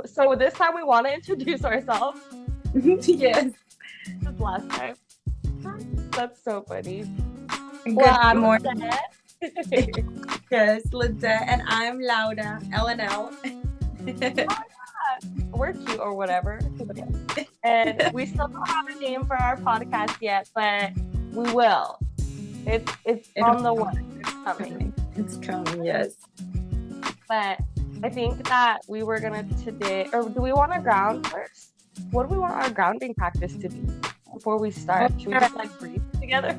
So this time we want to introduce ourselves. Yes. This last time. That's so funny. Well, Good I'm morning. Lisette. Yes, Lizette, and I'm Laura, LNL. We're cute or whatever. But yeah. And we still don't have a name for our podcast yet, but we will. It's It'll on the way. come. It's coming. It's coming, yes. But I think that we were gonna today, or do we want to ground first? What do we want our grounding practice to be before we Oh, start? Should we yeah. just like breathe together?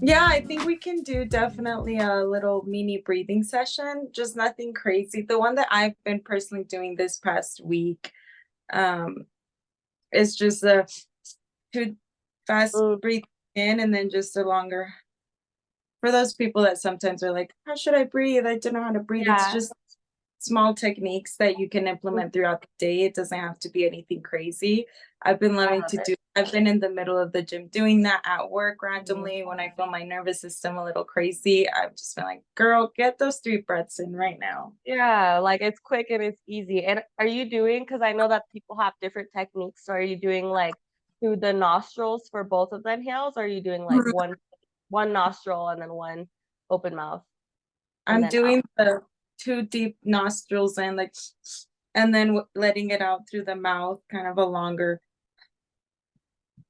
Yeah, I think we can do definitely a little mini breathing session, just nothing crazy. The one that I've been personally doing this past week um, is just a two fast Mm, breathe in and then just a longer. For those people that sometimes are like, how should I breathe? I don't know how to breathe. It's yeah. just small techniques that you can implement throughout the day. It doesn't have to be anything crazy. I love it. I've been in the middle of the gym doing that at work Mhm. randomly when I feel my nervous system a little crazy. I've just been like, girl, get those 3 breaths in right now. Yeah, like it's quick and it's easy. And are you doing, because I know that people have different techniques, so are you doing like through the nostrils for both of the inhales, or are you doing like Mhm. one nostril and then one open mouth and I'm then out? doing the 2 deep nostrils and like, and then letting it out through the mouth, kind of a longer.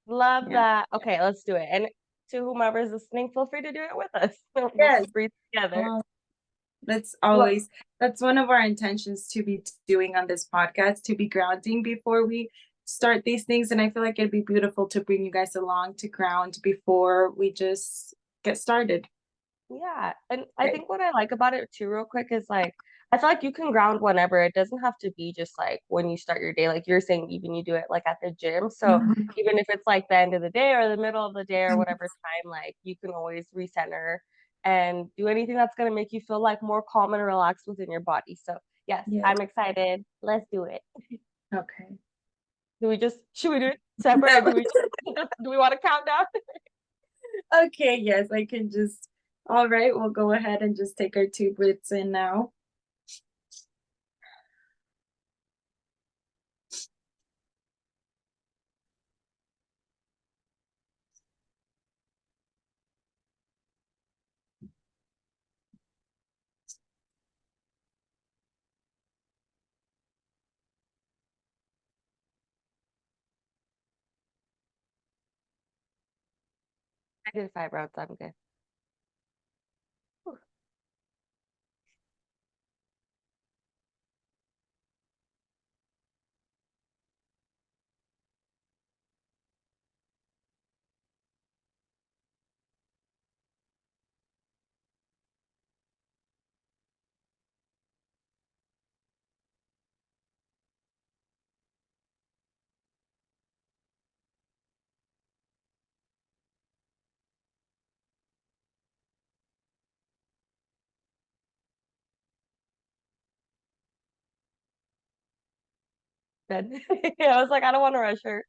Love Yeah. that. Okay, let's do it. And to whomever's listening, feel free to do it with us. Let's Yes. breathe together. Um, That's Well, always that's one of our intentions to be doing on this podcast, to be grounding before we start these things. And I feel like it'd be beautiful to bring you guys along to ground before we just get started. yeah. And I Okay. think what I like about it too, real quick, is like I feel like you can ground whenever. It doesn't have to be just like when you start your day. Like you're saying, even you do it like at the gym. So Mhm. even if it's like the end of the day or the middle of the day or whatever time, like you can always recenter and do anything that's gonna make you feel like more calm and relaxed within your body. So yes, Yes. I'm excited. Let's do it. Okay. Do we just should we do it separate or No. do we do we want to count down? Okay, yes, I can just all right, we'll go ahead and just take our 2 breaths in now. I did 5 rounds, I'm good. Good. Yeah, I was like, I don't want to rush her.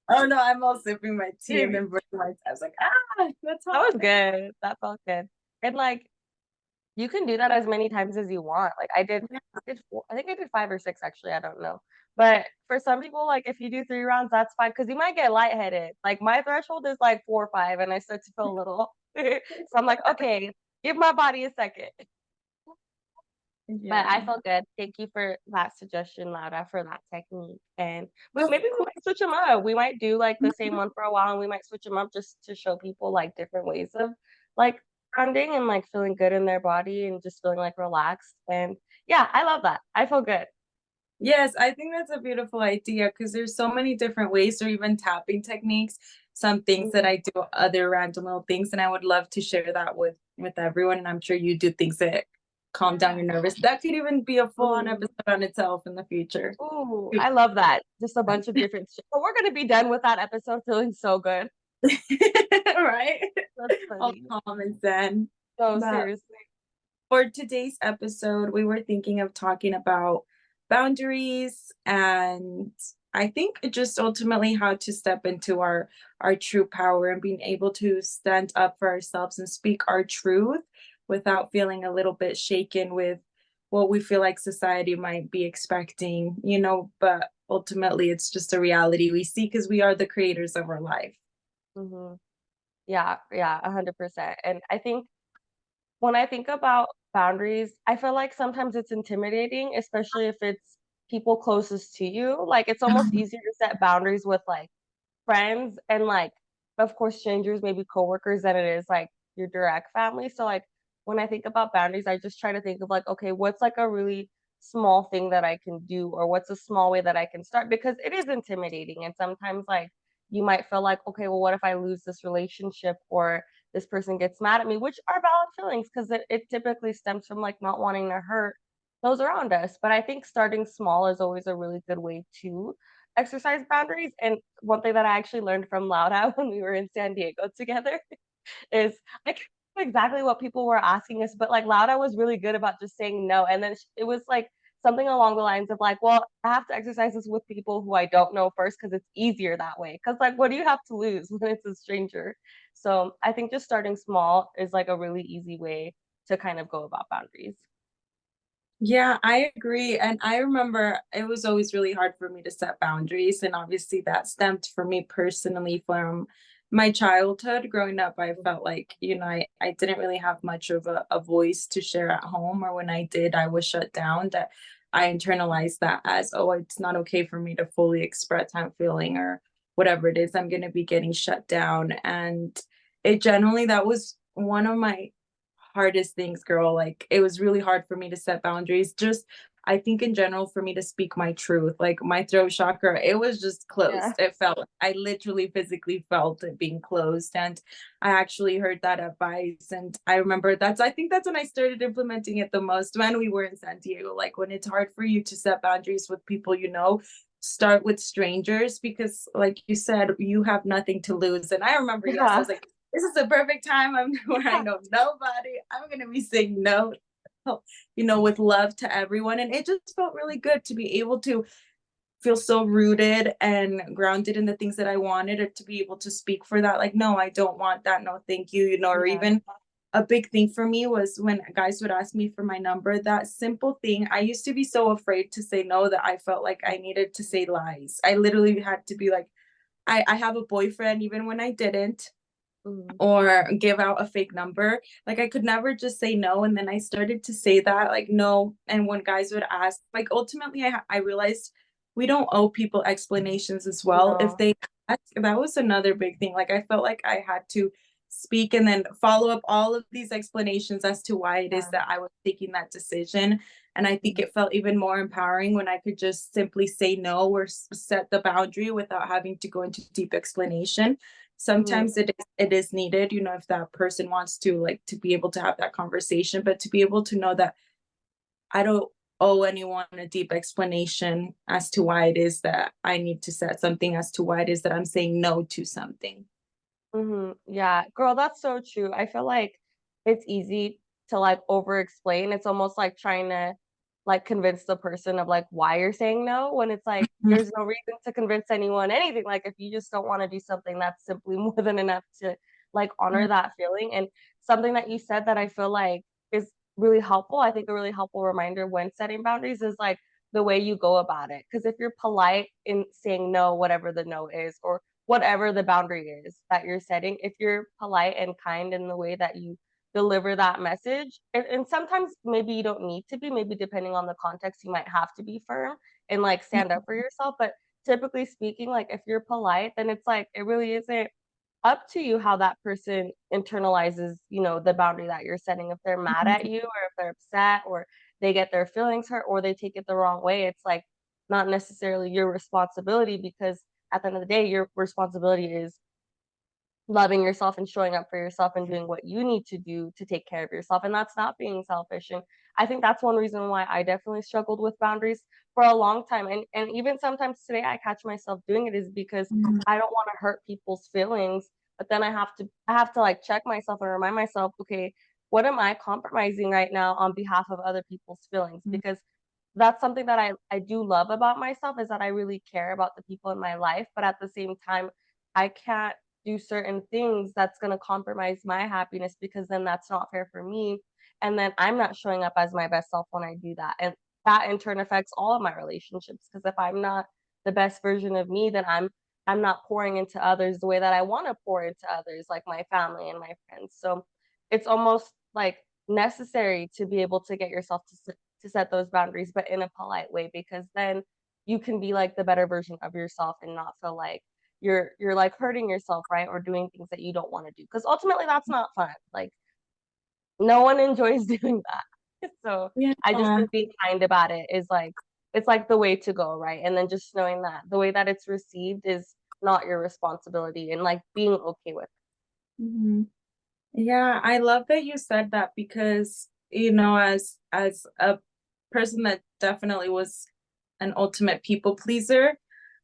Oh no, I'm all sipping my tea and That then brushing my teeth. I was like, that's hot. was good. That felt good. And like you can do that as many times as you want. Like I think I did 5 or 6 actually. I don't know. But for some people, like if you do 3 rounds, that's fine because you might get lightheaded. Like my threshold is like 4 or 5, and I start to feel a little. So I'm like, okay, give my body a second. But I Yeah. felt good. Thank you for that suggestion, Laura, for that technique. And Of maybe we course. might switch them up. We might do like the same one for a while, and we might switch them up just to show people like different ways of like grounding and like feeling good in their body and just feeling like relaxed. And yeah, I love that. I feel good. Yes, I think that's a beautiful idea because there's so many different ways or even tapping techniques, some things that Mhm. I do, other random little things, and I would love to share that with everyone. And I'm sure you do things that calm down Yeah. your nervous. That could even be a full-on Mhm. episode on itself in the future. Ooh, I love that. Just a bunch of different shit. But we're gonna be done with that episode feeling so good. Right? That's All funny. calm and zen. So But seriously. for today's episode, we were thinking of talking about boundaries and I think just ultimately how to step into our true power and being able to stand up for ourselves and speak our truth without feeling a little bit shaken with what we feel like society might be expecting, but ultimately it's just a reality we see because we are the creators of our life. Hmm. Yeah, yeah, 100%. And I think when I think about boundaries, I feel like sometimes it's intimidating, especially if it's people closest to you. Like it's almost easier to set boundaries with like friends and like of course strangers, maybe coworkers than it is like your direct family. So like when I think about boundaries, I just try to think of like, okay, what's like a really small thing that I can do or what's a small way that I can start because it is intimidating and sometimes like you might feel like, okay, well what if I lose this relationship or this person gets mad at me, which are valid feelings because it typically stems from like not wanting to hurt those around us. But I think starting small is always a really good way to exercise boundaries. And one thing that I actually learned from Lauda when we were in San Diego together is I can't remember exactly what people were asking us, but like Lauda was really good about just saying no. And then it was like something along the lines of like, well, I have to exercise this with people who I don't know first because it's easier that way. Because like, what do you have to lose when it's a stranger? So I think just starting small is like a really easy way to kind of go about boundaries. Yeah, I agree. And I remember it was always really hard for me to set boundaries. And obviously, that stemmed for me personally from my childhood. Growing up, I felt like, I didn't really have much of a voice to share at home, or when I did, I was shut down. That I internalized that as, oh, it's not okay for me to fully express how I'm feeling or whatever it is, I'm going to be getting shut down. And it generally, that was one of my hardest things, girl. Like it was really hard for me to set boundaries. Just I think in general for me to speak my truth, like my throat chakra, it was just closed. Yeah. It felt I literally physically felt it being closed. And I actually heard that advice. And I remember I think that's when I started implementing it the most when we were in San Diego. Like when it's hard for you to set boundaries with people start with strangers because like you said, you have nothing to lose. And I remember, yes, I Yeah. was like, this is the perfect time. I'm where I Yeah. know nobody. I'm gonna be saying no, with love to everyone. And it just felt really good to be able to feel so rooted and grounded in the things that I wanted, or to be able to speak for that. Like, no, I don't want that. No, thank you. Or Yeah. even a big thing for me was when guys would ask me for my number, that simple thing. I used to be so afraid to say no that I felt like I needed to say lies. I literally had to be like, I have a boyfriend, even when I didn't, Mhm. or give out a fake number. Like I could never just say no. And then I started to say that, like, no. And when guys would ask, like, ultimately, I realized we don't owe people explanations as well. If No. they ask, that was another big thing. Like I felt like I had to speak and then follow up all of these explanations as to why it is Yeah. that I was taking that decision. And I think Mhm. it felt even more empowering when I could just simply say no or set the boundary without having to go into deep explanation. Mhm. Sometimes it is needed, if that person wants to, like, to be able to have that conversation, but to be able to know that I don't owe anyone a deep explanation as to why it is that I need to set something, as to why it is that I'm saying no to something. Mhm. Yeah. Girl, that's so true. I feel like it's easy to like over explain. It's almost like trying to like convince the person of like why you're saying no when it's like Mhm. there's no reason to convince anyone anything. Like if you just don't want to do something, that's simply more than enough to like honor that feeling. And something that you said that I feel like is really helpful. I think a really helpful reminder when setting boundaries is like the way you go about it. Because if you're polite in saying no, whatever the no is, or whatever the boundary is that you're setting, if you're polite and kind in the way that you deliver that message, and sometimes maybe you don't need to be, maybe depending on the context, you might have to be firm and like stand up for yourself. But typically speaking, like if you're polite, then it's like it really isn't up to you how that person internalizes, the boundary that you're setting. If they're mad at you or if they're upset or they get their feelings hurt or they take it the wrong way, it's like not necessarily your responsibility because at the end of the day, your responsibility is loving yourself and showing up for yourself and doing what you need to do to take care of yourself. And that's not being selfish. And I think that's one reason why I definitely struggled with boundaries for a long time. And even sometimes today I catch myself doing it is because Mhm. I don't want to hurt people's feelings. But then I have to like check myself and remind myself, okay, what am I compromising right now on behalf of other people's feelings? Because that's something that I do love about myself is that I really care about the people in my life, but at the same time, I can't do certain things that's gonna compromise my happiness because then that's not fair for me, and then I'm not showing up as my best self when I do that, and that in turn affects all of my relationships, because if I'm not the best version of me, then I'm not pouring into others the way that I want to pour into others, like my family and my friends. So it's almost like necessary to be able to get yourself to set those boundaries, but in a polite way, because then you can be like the better version of yourself and not feel like you're like hurting yourself, right? Or doing things that you don't want to do. Because ultimately that's not fun. Like no one enjoys doing that. So Yeah. I just think being kind about it is like it's like the way to go, right? And then just knowing that the way that it's received is not your responsibility, and like being okay with Mhm. Yeah, I love that you said that because, as a person that definitely was an ultimate people pleaser,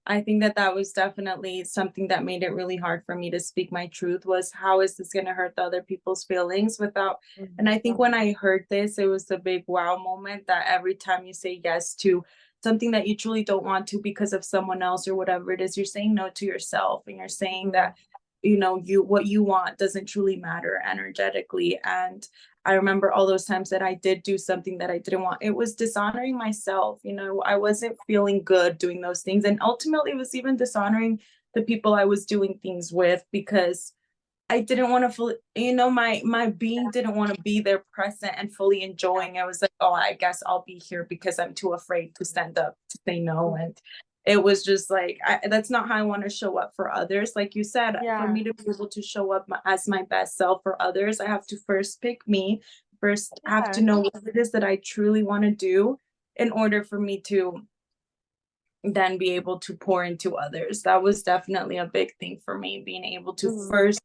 I think that that was definitely something that made it really hard for me to speak my truth was how is this going to hurt the other people's feelings without. it. And I think when I heard this, it was a big wow moment that every time you say yes to something that you truly don't want to because of someone else or whatever it is, you're saying no to yourself and you're saying Mhm. that you what you want doesn't truly matter energetically. And I remember all those times that I did do something that I didn't want. It was dishonoring myself. I wasn't feeling good doing those things. And ultimately, it was even dishonoring the people I was doing things with because I didn't want to fully, my being didn't want to be there present and fully Yeah. enjoying. I was like, oh, I guess I'll be here because I'm too afraid to stand up to say no. Mhm. And it was just like, that's not how I want to show up for others. Like you said, for Yeah. me to be able to show up as my best self for others, I have to first pick me, first have to Yeah. know what it is that I truly want to do in order for me to then be able to pour into others. That was definitely a big thing for me, being able to Mhm. first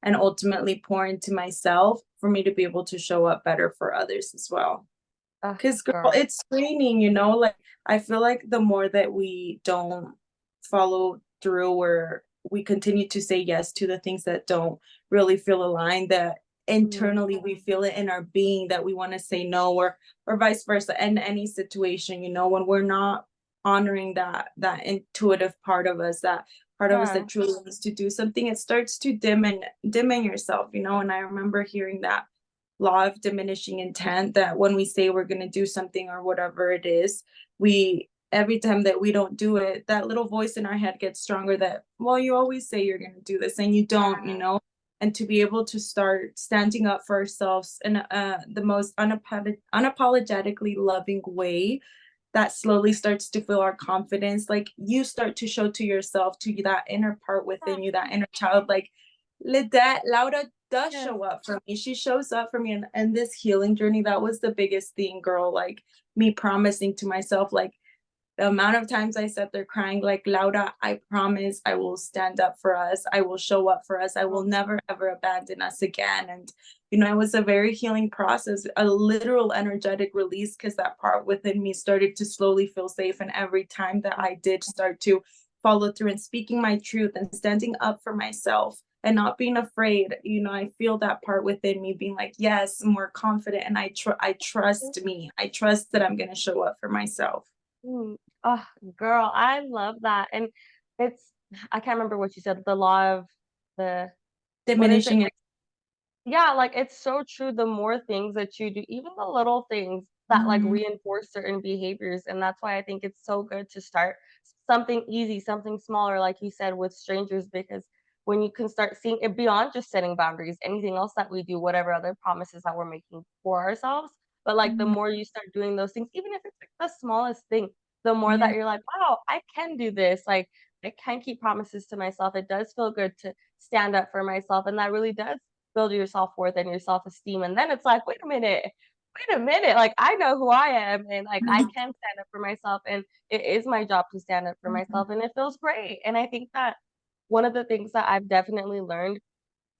and ultimately pour into myself for me to be able to show up better for others as well. Ugh, Because, girl, girl. it's draining, like I feel like the more that we don't follow through or we continue to say yes to the things that don't really feel aligned, that Mhm. internally we feel it in our being that we want to say no, or vice versa in any situation, when we're not honoring that intuitive part of us, that part of us Yeah. that truly wants to do something, it starts to dim in yourself, and I remember hearing that law of diminishing intent, that when we say we're going to do something or whatever it is, we every time that we don't do it, that little voice in our head gets stronger that, well, you always say you're going to do this and you don't. And to be able to start standing up for ourselves in the most unapologetically loving way, that slowly starts to feel our confidence. Like you start to show to yourself, to that inner part within you, that inner child, like, that Laura does Yes. show up for me. She shows up for me, and this healing journey, that was the biggest thing, girl. Like me promising to myself, like the amount of times I sat there crying, like, Laura, I promise I will stand up for us. I will show up for us. I will Mhm. never, ever abandon us again. And, it was a very healing process, a literal energetic release, because that part within me started to slowly feel safe. And every time that I did start to follow through and speaking my truth and standing up for myself and not being afraid, I feel that part within me being like, yes, more confident. And I trust me. I trust that I'm going to show up for myself. Mm. Oh, girl, I love that. And it's I can't remember what you said, the law of the what is it? Diminishing it. Like yeah, like it's so true. The more things that you do, even the little things that like Mhm. reinforce certain behaviors. And that's why I think it's so good to start something easy, something smaller, like you said, with strangers, because when you can start seeing it beyond just setting boundaries, anything else that we do, whatever other promises that we're making for ourselves. But like the Mhm. more you start doing those things, even if it's like the smallest thing, the more Yeah. that you're like, wow, I can do this. Like I can keep promises to myself. It does feel good to stand up for myself. And that really does build your self-worth and your self-esteem, and then it's like, wait a minute, like, I know who I am, and, like, I Mhm. can stand up for myself, and it is my job to stand up for Mhm. myself, and it feels great, and I think that one of the things that I've definitely learned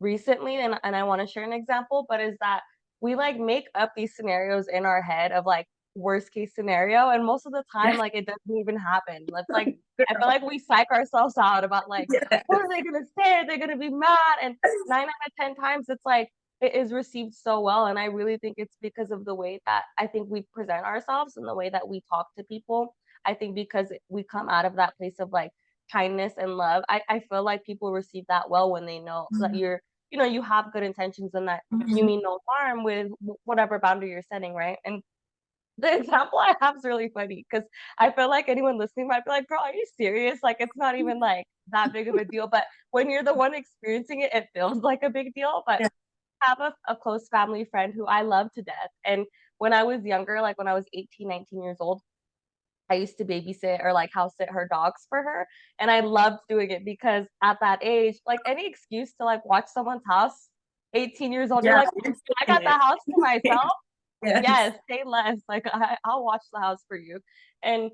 recently, and I wanna share an example, but is that we, like, make up these scenarios in our head of, like, worst case scenario, and most of the time, Yeah. like, it doesn't even happen. It's like I feel Girl. like we psych ourselves out about, like, Yes. "What are they gonna say? Are they gonna be mad?" And 9 out of 10 times, it's like, it is received so well, and I really think it's because of the way that I think we present ourselves and the way that we talk to people. I think because we come out of that place of, like, kindness and love, I feel like people receive that well when they know that Mhm. you have good intentions and that you Mhm. mean no harm with whatever boundary you're setting, right? And the example I have is really funny because I feel like anyone listening might be like, "Girl, are you serious? Like, it's not even like that big of a deal." But when you're the one experiencing it, it feels like a big deal. But Yeah. I have a close family friend who I love to death. And when I was younger, like when I was 18, 19 years old, I used to babysit or like house sit her dogs for her. And I loved doing it because at that age, like any excuse to like watch someone's house, 18 years old, you're Yeah, like, you're I taking got the it. house to myself. Yes. Yes, say less. Like I'll watch the house for you. And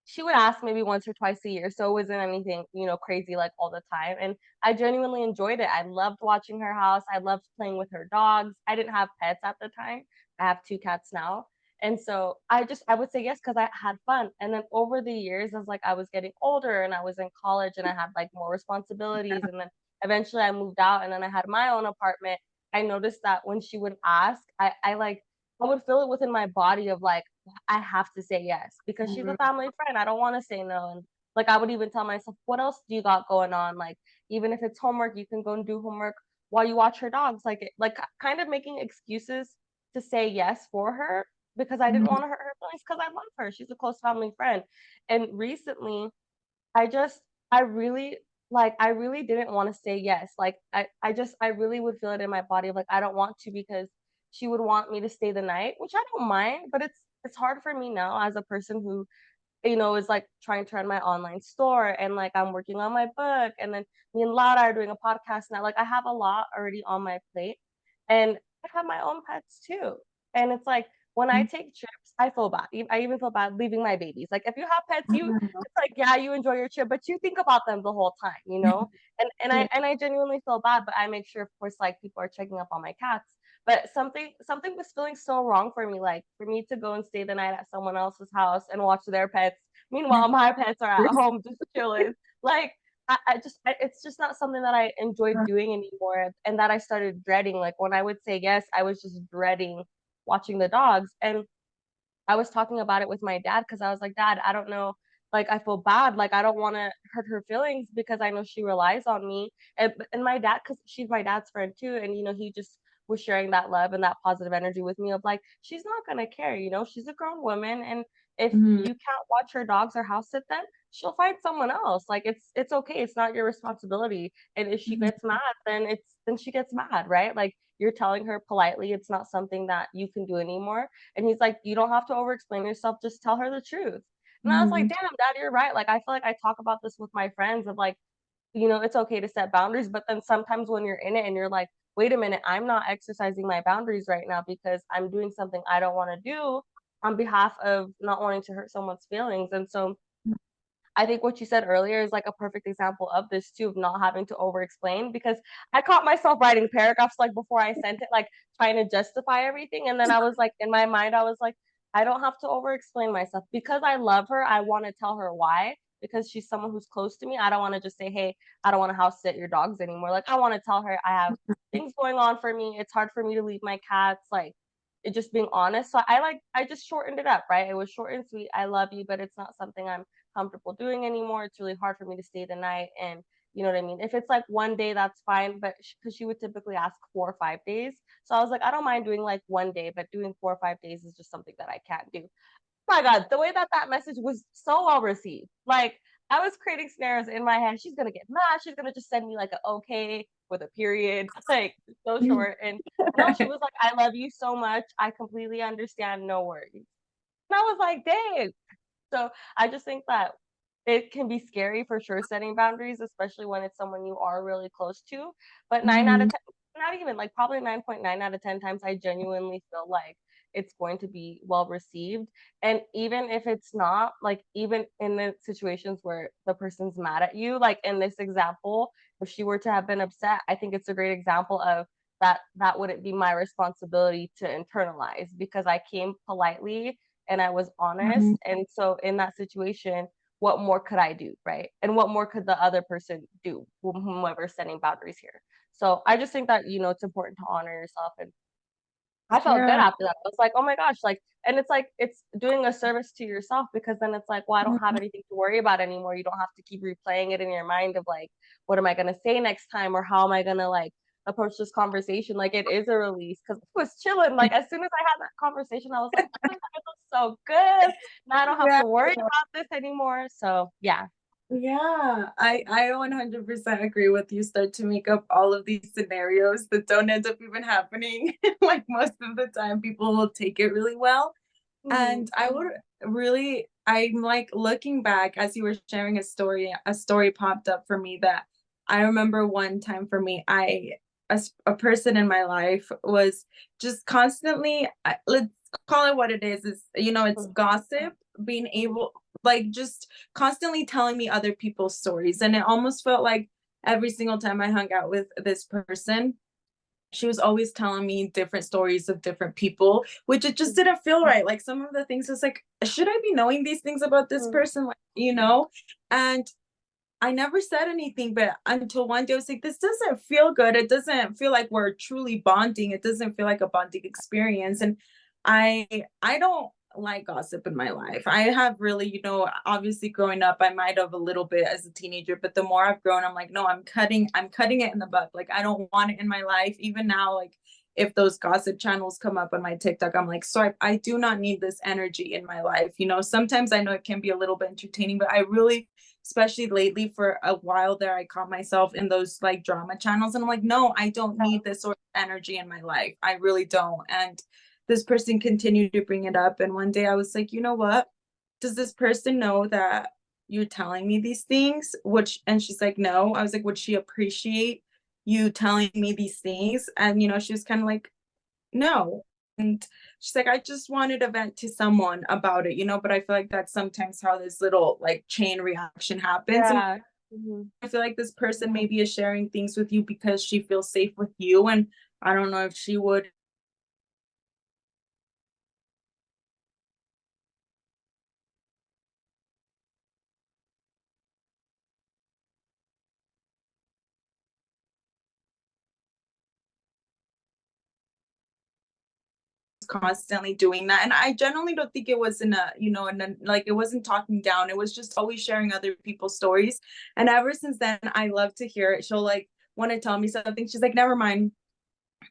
she would ask maybe once or twice a year, so it wasn't anything, crazy like all the time. And I genuinely enjoyed it. I loved watching her house. I loved playing with her dogs. I didn't have pets at the time. I have two cats now. And so I would say yes because I had fun. And then over the years, as like I was getting older and I was in college and I had like more responsibilities, and then eventually I moved out and then I had my own apartment. I noticed that when she would ask, I would feel it within my body of like I have to say yes because she's a Mhm. family friend. I don't want to say no. And like I would even tell myself, what else do you got going on? Like even if it's homework, you can go and do homework while you watch her dogs. Kind of making excuses to say yes for her because I didn't Mhm. want to hurt her feelings because I love her. She's a close family friend. And recently I really I really didn't want to say yes. I really would feel it in my body of like I don't want to because she would want me to stay the night, which I don't mind, but it's hard for me now as a person who, is like trying to run my online store and like I'm working on my book and then me and Lara are doing a podcast now. Like I have a lot already on my plate and I have my own pets too. And it's like when I take trips, I feel bad. I even feel bad leaving my babies. Like if you have pets, Mhm. it's like yeah, you enjoy your trip, but you think about them the whole time, you know? Yeah. And I genuinely feel bad, but I make sure of course like people are checking up on my cats. But something was feeling so wrong for me, like for me to go and stay the night at someone else's house and watch their pets. Meanwhile, my pets are at home just chilling. Like it's just not something that I enjoy doing anymore, and that I started dreading. Like when I would say yes, I was just dreading watching the dogs. And I was talking about it with my dad because I was like, Dad, I don't know. Like, I feel bad. Like, I don't want to hurt her feelings because I know she relies on me. And my dad, because she's my dad's friend too. And, he just was sharing that love and that positive energy with me of like, she's not going to care. She's a grown woman. And if Mhm. you can't watch her dogs or house sit them, she'll find someone else. Like, it's okay. It's not your responsibility. And if she Mhm. gets mad, then she gets mad, right? Like, you're telling her politely it's not something that you can do anymore, and he's like, "You don't have to over explain yourself, just tell her the truth." And I was like, Mhm. "Damn, dad, you're right." Like, I feel like I talk about this with my friends of like, it's okay to set boundaries, but then sometimes when you're in it and you're like, "Wait a minute, I'm not exercising my boundaries right now because I'm doing something I don't want to do on behalf of not wanting to hurt someone's feelings." And so I think what you said earlier is like a perfect example of this too, of not having to over explain because I caught myself writing paragraphs like before I sent it, like trying to justify everything. And then I was like, in my mind, I was like, I don't have to over explain myself because I love her. I want to tell her why because she's someone who's close to me. I don't want to just say, hey, I don't want to house sit your dogs anymore. Like, I want to tell her I have things going on for me. It's hard for me to leave my cats. Like, it just being honest. So I just shortened it up, right? It was short and sweet. I love you, but it's not something I'm comfortable doing anymore. It's really hard for me to stay the night. And you know what I mean? If it's like one day, that's fine. But because she would typically ask 4 or 5 days. So I was like, I don't mind doing like one day, but doing 4 or 5 days is just something that I can't do. My God, the way that that message was so well received. Like, I was creating scenarios in my head. She's going to get mad. She's going to just send me like an okay with a period, like so short. And no, she was like, I love you so much. I completely understand. No worries. And I was like, dang, so I just think that it can be scary for sure setting boundaries, especially when it's someone you are really close to. But 9 out of Mhm. 10, not even like probably 9.9 out of 10 times, I genuinely feel like it's going to be well received. And even if it's not, like even in the situations where the person's mad at you, like in this example, if she were to have been upset, I think it's a great example of that wouldn't be my responsibility to internalize because I came politely and I was honest. Mhm. And so in that situation, what more could I do, right? And what more could the other person do, whomever's setting boundaries here? So I just think that it's important to honor yourself. And I felt good Yeah. after that. I was like, oh my gosh, like, and it's like it's doing a service to yourself because then it's like, well, I don't have Mhm. anything to worry about anymore. You don't have to keep replaying it in your mind of like, what am I gonna say next time, or how am I gonna like approach this conversation. Like it is a release because I was chilling. Like as soon as I had that conversation, I was like, oh my God, it feels so good. Now I don't have Yeah. to worry about this anymore. So yeah. Yeah, I 100% agree with you. Start to make up all of these scenarios that don't end up even happening. Like most of the time, people will take it really well. Mhm. And I would really, I'm like looking back as you were sharing a story popped up for me that I remember one time for me, a person in my life was just constantly, let's call it what it is, it's Mhm. gossip, being able, like, just constantly telling me other people's stories. And it almost felt like every single time I hung out with this person, she was always telling me different stories of different people, which it just didn't feel right. Like some of the things was like, should I be knowing these things about this Mhm. person? And I never said anything, but until one day I was like, this doesn't feel good. It doesn't feel like we're truly bonding. It doesn't feel like a bonding experience. And I don't like gossip in my life. I have really, obviously growing up, I might have a little bit as a teenager, but the more I've grown, I'm like, no, I'm cutting it in the bud. Like I don't want it in my life. Even now, like if those gossip channels come up on my TikTok, I'm like, sorry, I do not need this energy in my life. Sometimes I know it can be a little bit entertaining, but I really, especially lately for a while there, I caught myself in those like drama channels and I'm like, no, I don't need this sort of energy in my life. I really don't. And this person continued to bring it up. And one day I was like, you know what? Does this person know that you're telling me these things? And she's like, no. I was like, would she appreciate you telling me these things? And she was kind of like, no. And she's like, I just wanted to vent to someone about it, but I feel like that's sometimes how this little like chain reaction happens. And Yeah. Mhm. I feel like this person maybe is sharing things with you because she feels safe with you. And I don't know if she would constantly doing that. And I generally don't think it was like it wasn't talking down. It was just always sharing other people's stories. And ever since then, I love to hear it. She'll like want to tell me something. She's like, never mind.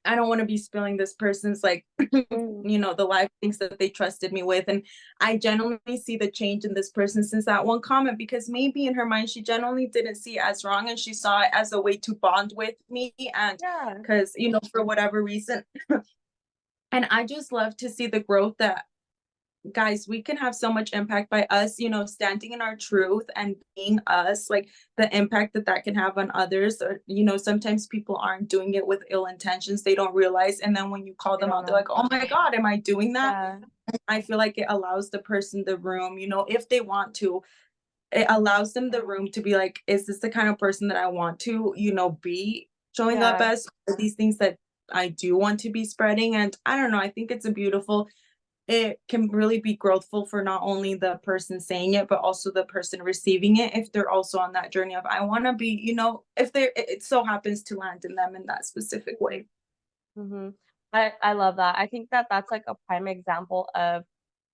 I don't want to be spilling this person's like, Mhm. the life things that they trusted me with. And I genuinely see the change in this person since that one comment, because maybe in her mind, she genuinely didn't see it as wrong and she saw it as a way to bond with me. And Yeah. because, for whatever reason. And I just love to see the growth that, guys, we can have so much impact by us, standing in our truth and being us, like the impact that that can have on others. Or, sometimes people aren't doing it with ill intentions. They don't realize. And then when you call I them don't out, they're know. like, oh my God, am I doing that? Yeah. I feel like it allows the person the room, if they want to, it allows them the room to be like, is this the kind of person that I want to, be showing up Yeah. as? Are these things that I do want to be spreading? And I don't know, I think it can really be growthful for not only the person saying it, but also the person receiving it if they're also on that journey of, I want to be, if it so happens to land in them in that specific way. Mhm. I love that. I think that that's like a prime example of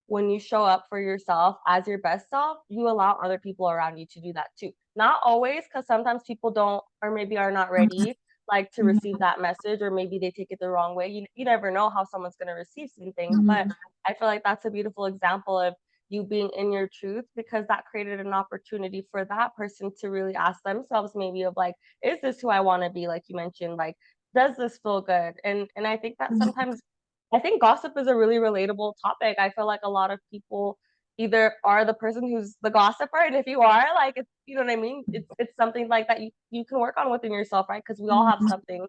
when you show up for yourself as your best self, you allow other people around you to do that too. Not always, because sometimes people don't or maybe are not ready, like, to receive Mhm, that message, or maybe they take it the wrong way. You never know how someone's gonna receive some things, but mhm, I feel like that's a beautiful example of you being in your truth because that created an opportunity for that person to really ask themselves maybe of like, "Is this who I wanna be?" Like you mentioned, like, "Does this feel good?" And I think that mhm, sometimes I think gossip is a really relatable topic. I feel like a lot of people either are the person who's the gossiper, and if you are, like, it's you know what I mean? It's something like that you can work on within yourself, right? Because we all have mhm, something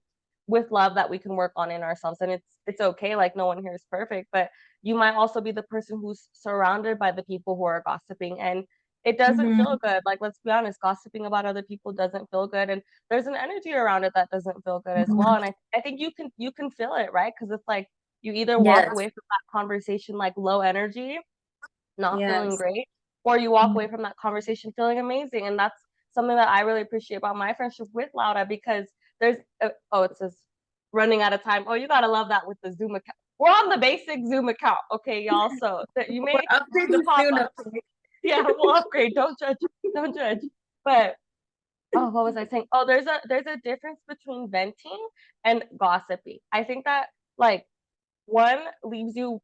with love that we can work on in ourselves, and it's okay, like, no one here is perfect, but you might also be the person who's surrounded by the people who are gossiping, and it doesn't mhm, feel good. Like, let's be honest, gossiping about other people doesn't feel good, and there's an energy around it that doesn't feel good as well, mhm. and I think you can feel it, right? Because it's like you either walk Yes, away from that conversation like low energy, not feeling yes. great, or you walk Mhm. away from that conversation feeling amazing. And that's something that I really appreciate about my friendship with Laura because there's oh, it says running out of time. Oh, you gotta love that with the Zoom account. We're on the basic Zoom account, okay, y'all. So that you We're may see the updating soon, pop-ups. okay? Yeah, we'll upgrade. Don't judge. Don't judge. But Oh, what was I saying? Oh, there's a difference between venting and gossiping. I think that, like, one leaves you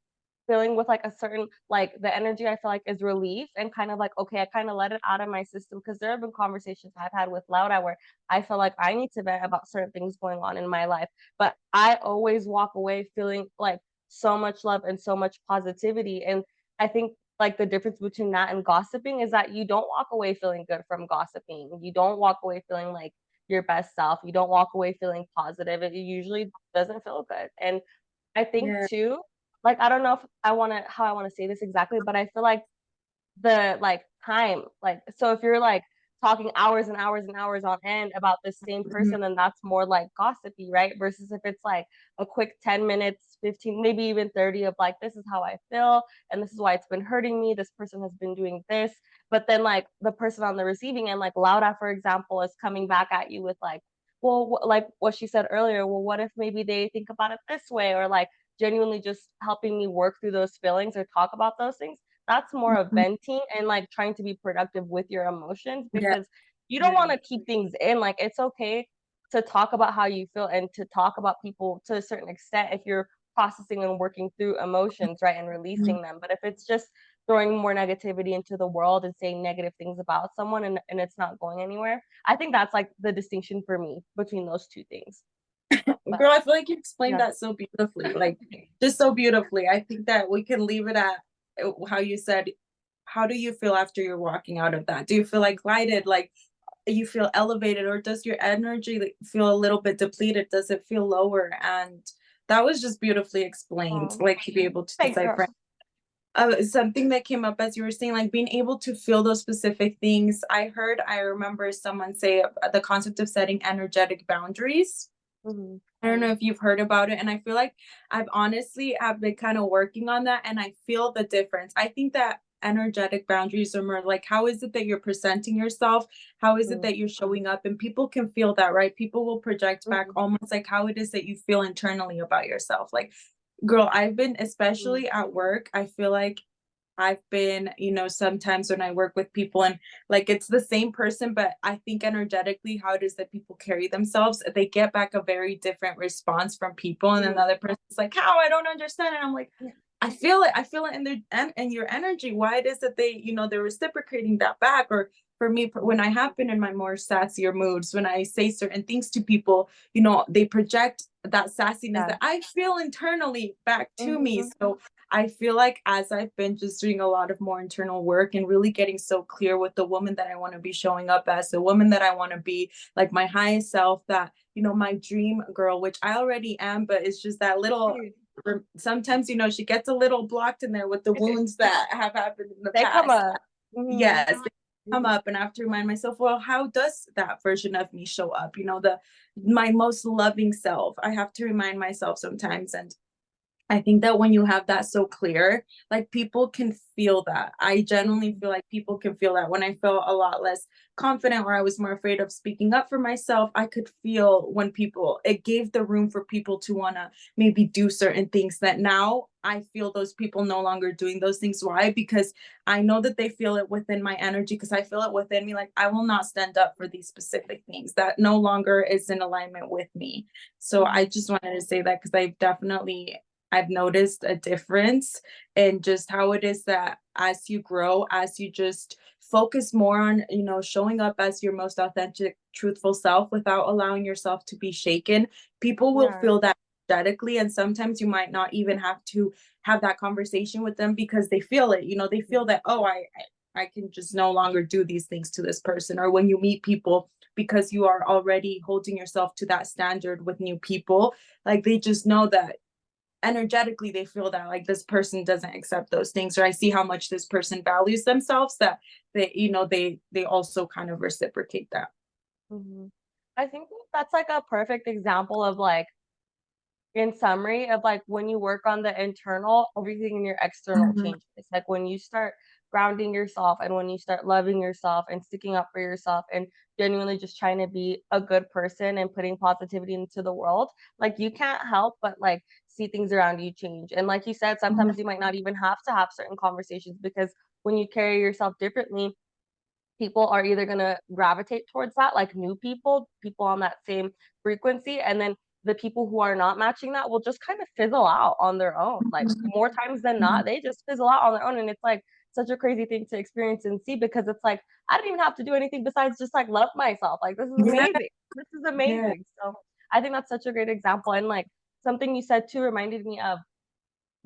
feeling with, like, a certain, like, the energy I feel like is relief and kind of like, "Okay, I kinda let it out of my system," because there have been conversations I've had with Lauda where I feel like I need to vent about certain things going on in my life, but I always walk away feeling, like, so much love and so much positivity, and I think, like, the difference between that and gossiping is that you don't walk away feeling good from gossiping. You don't walk away feeling like your best self. You don't walk away feeling positive. It usually doesn't feel good, and I think Yeah. too, like, I don't know if I wanna how I wanna say this exactly, but I feel like the, like, time, like, so if you're, like, talking hours and hours and hours on end about the same Mhm. person, then that's more, like, gossipy, right? Versus if it's, like, a quick 10 minutes, 15, maybe even 30 of, like, "This is how I feel, and this is why it's been hurting me, this person has been doing this," but then, like, the person on the receiving end, like Laura, for example, is coming back at you with, like, well, like what she said earlier, "Well, what if maybe they think about it this way?" Or, like, genuinely just helping me work through those feelings or talk about those things. That's more of Mhm. venting and, like, trying to be productive with your emotions Yeah. because you don't Right. wanna keep things in, like, it's okay to talk about how you feel and to talk about people to a certain extent if you're processing and working through emotions, right, and Mhm. releasing them, but if it's just throwing more negativity into the world and saying negative things about someone and it's not going anywhere, I think that's, like, the distinction for me between those 2 things. But Girl, I feel like you explained yeah. that so beautifully, like, just so beautifully. I think that we can leave it at how you said, how do you feel after you're walking out of that? Do you feel like lighted, like you feel elevated, or does your energy like, feel a little bit depleted? Does it feel lower? And that was just beautifully explained, Oh, like to be able to thanks, girl. decipher. Something that came up as you were saying, like being able to feel those specific things. I remember someone say the concept of setting energetic boundaries. Mhm. I don't know if you've heard about it, and I feel like I've honestly have been kind of working on that, and I feel the difference. I think that energetic boundaries are more like how is it that you're presenting yourself? How is it Mhm. that you're showing up? And people can feel that, right? People will project back Mhm. almost like how it is that you feel internally about yourself. Like, girl, I've been, Mhm. especially at work, I feel like I've been, sometimes when I work with people and like it's the same person, but I think energetically how it is that people carry themselves, they get back a very different response from people. And Mhm. another person's like, how I don't understand. And I'm like, I feel it in their in your energy. Why it is that they, they're reciprocating that back. Or for me, when Mhm. I have been in my more sassier moods, when I say certain things to people, they project that sassiness Yeah. that I feel internally back to me. Mhm. So I feel like as I've been just doing a lot of more internal work and really getting so clear with the woman that I want to be showing up as, the woman that I want to be, like my highest self, that, my dream girl, which I already am, but it's just that little, sometimes, she gets a little blocked in there with the wounds that have happened in the They come past. up. Mhm. Yes, they come up, and I have to remind myself, well, how does that version of me show up? My most loving self. I have to remind myself sometimes. And I think that when you have that so clear, like people can feel that. I genuinely Mhm. feel like people can feel that. When I felt a lot less confident or I was more afraid of speaking up for myself, I could feel when it gave the room for people to want to maybe do certain things that now I feel those people no longer doing those things. Why? Because I know that they feel it within my energy, because I feel it within me. Like I will not stand up for these specific things that no longer is in alignment with me. So I Mhm. just wanted to say that because I've noticed a difference in just how it is that as you grow, as you just focus more on, showing up as your most authentic, truthful self without allowing yourself to be shaken, people will Yeah. feel that energetically. And sometimes you might not even have to have that conversation with them because they feel it. They feel that, oh, I can just no longer do these things to this person. Or when you meet people, because you are already holding yourself to that standard with new people, like they just know that energetically they feel that like this person doesn't accept those things, or I see how much this person values themselves, that they also kind of reciprocate that. Mhm. I think that's, like, a perfect example of, like, in summary of, like, when you work on the internal, everything in your external Mhm. changes. Like, when you start grounding yourself and when you start loving yourself and sticking up for yourself and genuinely just trying to be a good person and putting positivity into the world, like, you can't help but, like, see things around you change. And like you said, Mhm. sometimes you might not even have to have certain conversations because when you carry yourself differently, people are either going to gravitate towards that, like new people on that same frequency, and then the people who are not matching that will just kind of fizzle out on their own. Like more times than not, they just fizzle out on their own. And it's like such a crazy thing to experience and see, because it's like I didn't even have to do anything besides just like love myself. Like this is Yeah, amazing. This is yeah, amazing. So I think that's such a great example. And like something you said too reminded me of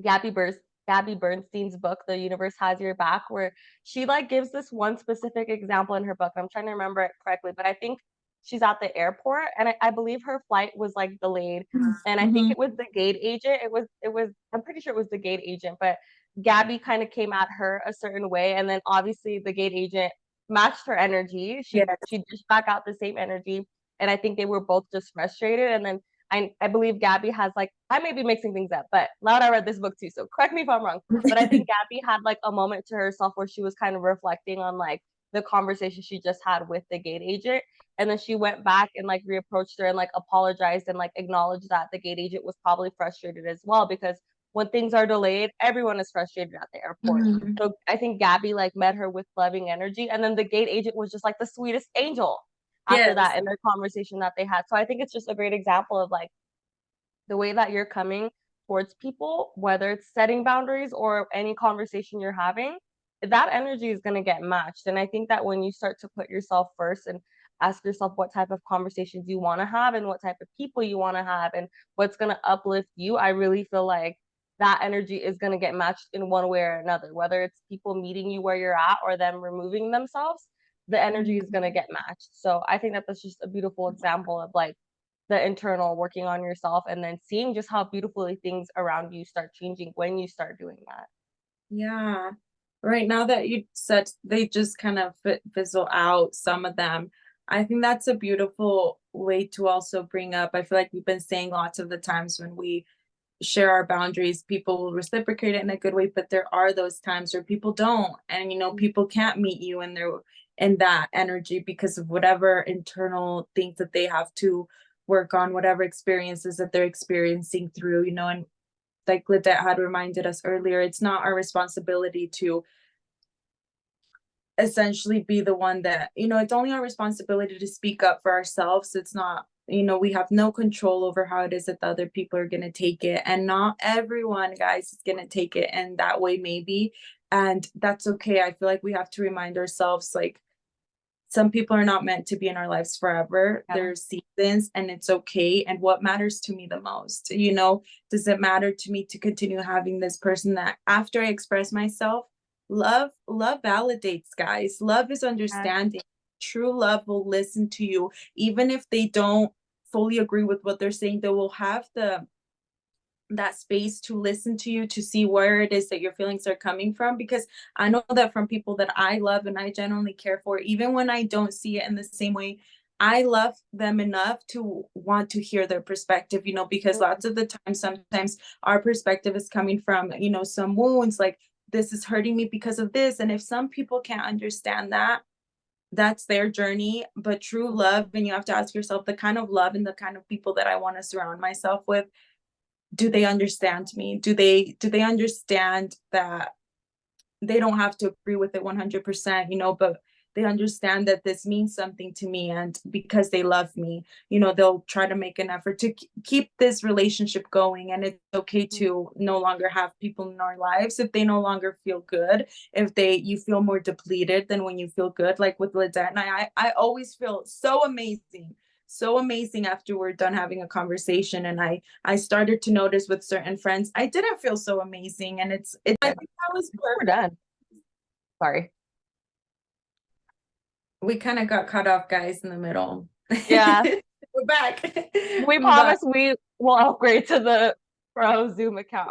Gabby Bers Gabby Bernstein's book, The Universe Has Your Back, where she like gives this one specific example in her book. I'm trying to remember it correctly, but I think she's at the airport, and I believe her flight was like delayed. And I think mhm, it was the gate agent. It was I'm pretty sure it was the gate agent, but Gabby kind of came at her a certain way, and then obviously the gate agent matched her energy. She yes, she dished back out the same energy. And I think they were both just frustrated. And then I believe Gabby has like, I may be mixing things up, but Loud, I read this book too, so correct me if I'm wrong. But I think Gabby had like a moment to herself where she was kind of reflecting on like the conversation she just had with the gate agent. And then she went back and like reapproached her and like apologized and like acknowledged that the gate agent was probably frustrated as well, because when things are delayed, everyone is frustrated at the airport. mhm, So I think Gabby like met her with loving energy. And then the gate agent was just like the sweetest angel after yes, that in their conversation that they had. So I think it's just a great example of like the way that you're coming towards people, whether it's setting boundaries or any conversation you're having, that energy is going to get matched. And I think that when you start to put yourself first and ask yourself what type of conversations you want to have and what type of people you want to have and what's going to uplift you, I really feel like that energy is going to get matched in one way or another, whether it's people meeting you where you're at or them removing themselves, the energy is mhm. going to get matched. So I think that that's just a beautiful example of like the internal working on yourself and then seeing just how beautifully things around you start changing when you start doing that. Yeah. Right now that you said they just kind of fizzle out, some of them, I think that's a beautiful way to also bring up. I feel like we've been saying lots of the times when we share our boundaries, people will reciprocate it in a good way, but there are those times where people don't. And people can't meet you in their in that energy because of whatever internal things that they have to work on, whatever experiences that they're experiencing through, and like Lidette had reminded us earlier, it's not our responsibility to essentially be the one that, it's only our responsibility to speak up for ourselves. It's not, we have no control over how it is that the other people are going to take it. And not everyone, guys, is going to take it in that way, maybe. And that's okay. I feel like we have to remind ourselves, like, some people are not meant to be in our lives forever. Yeah. There's seasons and it's okay. And what matters to me the most, does it matter to me to continue having this person that after I express myself, love validates, guys. Love is Yes. understanding. True love will listen to you. Even if they don't fully agree with what they're saying, they will have that space to listen to you, to see where it is that your feelings are coming from, because I know that from people that I love and I genuinely care for, even when I don't see it in the same way, I love them enough to want to hear their perspective, because lots of the time, sometimes our perspective is coming from, some wounds, like this is hurting me because of this. And if some people can't understand that, that's their journey. But true love, and you have to ask yourself, the kind of love and the kind of people that I want to surround myself with, do they understand me? Do they understand that they don't have to agree with it 100%, but they understand that this means something to me, and because they love me, they'll try to make an effort to keep this relationship going. And it's okay to no longer have people in our lives if they no longer feel good, if you feel more depleted than when you feel good. Like with Lidette and I always feel so amazing after we're done having a conversation. And I started to notice with certain friends I didn't feel so amazing, and I Good. think that was We're perfect. done. Sorry. We kind of got cut off, guys, in the middle. Yeah. We're back. We But promise we will upgrade to the pro Zoom account.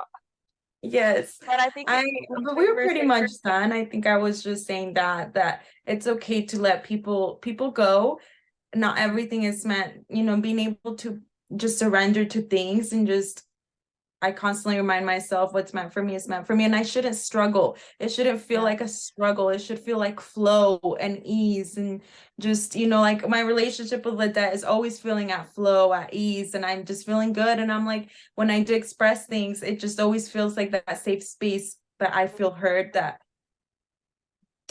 yes, But I think I one but thing we were we're pretty saying, much done. I think I was just saying that it's okay to let people go. Not everything is meant, being able to just surrender to things, and just I constantly remind myself what's meant for me is meant for me, and I shouldn't struggle. It shouldn't feel yeah, like a struggle. It should feel like flow and ease, and just, like my relationship with Lidette is always feeling at flow, at ease, and I'm just feeling good. And I'm like, when I do express things, it just always feels like that safe space that I feel heard, that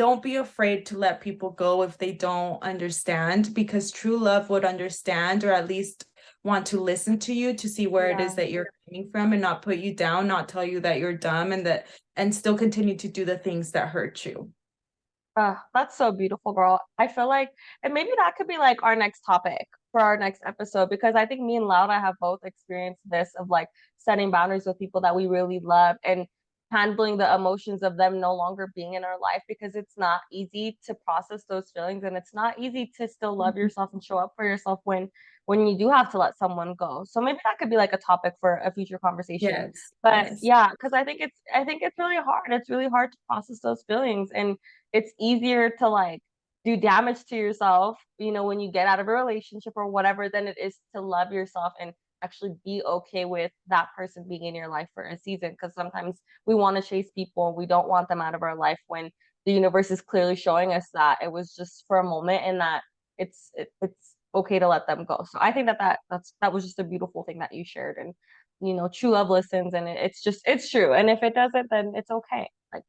don't be afraid to let people go if they don't understand, because true love would understand, or at least want to listen to you to see where it is Yeah. that you're coming from, and not put you down, not tell you that you're dumb, and still continue to do the things that hurt you. That's so beautiful, girl. I feel like, and maybe that could be like our next topic for our next episode, because I think me and Laura have both experienced this of like setting boundaries with people that we really love and handling the emotions of them no longer being in our life, because it's not easy to process those feelings, and it's not easy to still love Mhm. yourself and show up for yourself when you do have to let someone go. So maybe that could be like a topic for a future conversation. Yes, But yes. yeah, because I think it's really hard. It's really hard to process those feelings, and it's easier to like do damage to yourself, when you get out of a relationship or whatever, than it is to love yourself and actually be okay with that person being in your life for a season. Because sometimes we want to chase people and we don't want them out of our life, when the universe is clearly showing us that it was just for a moment, and that it's okay to let them go. So I think that was just a beautiful thing that you shared. And true love listens, and it's true. And if it doesn't, then it's okay. Like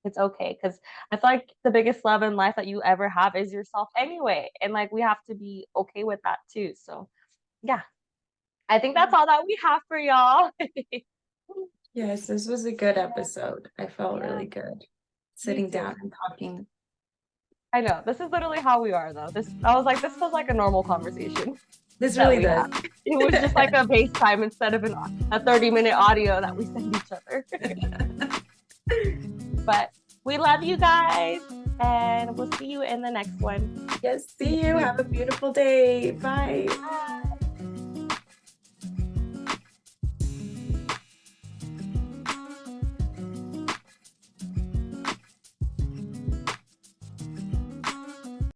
it's okay, because I feel like the biggest love in life that you ever have is yourself anyway. And like we have to be okay with that too. So yeah, I think that's all that we have for y'all. Yes, this was a good episode. I felt Yeah, really good me sitting too. down and talking. I know. This is literally how we are though. I was like, this feels like a normal conversation This that really we does. have. It was just like a FaceTime instead of a 30-minute audio that we send each other. But we love you guys, and we'll see you in the next one. Yes, see you. Have a beautiful day. Bye. Bye.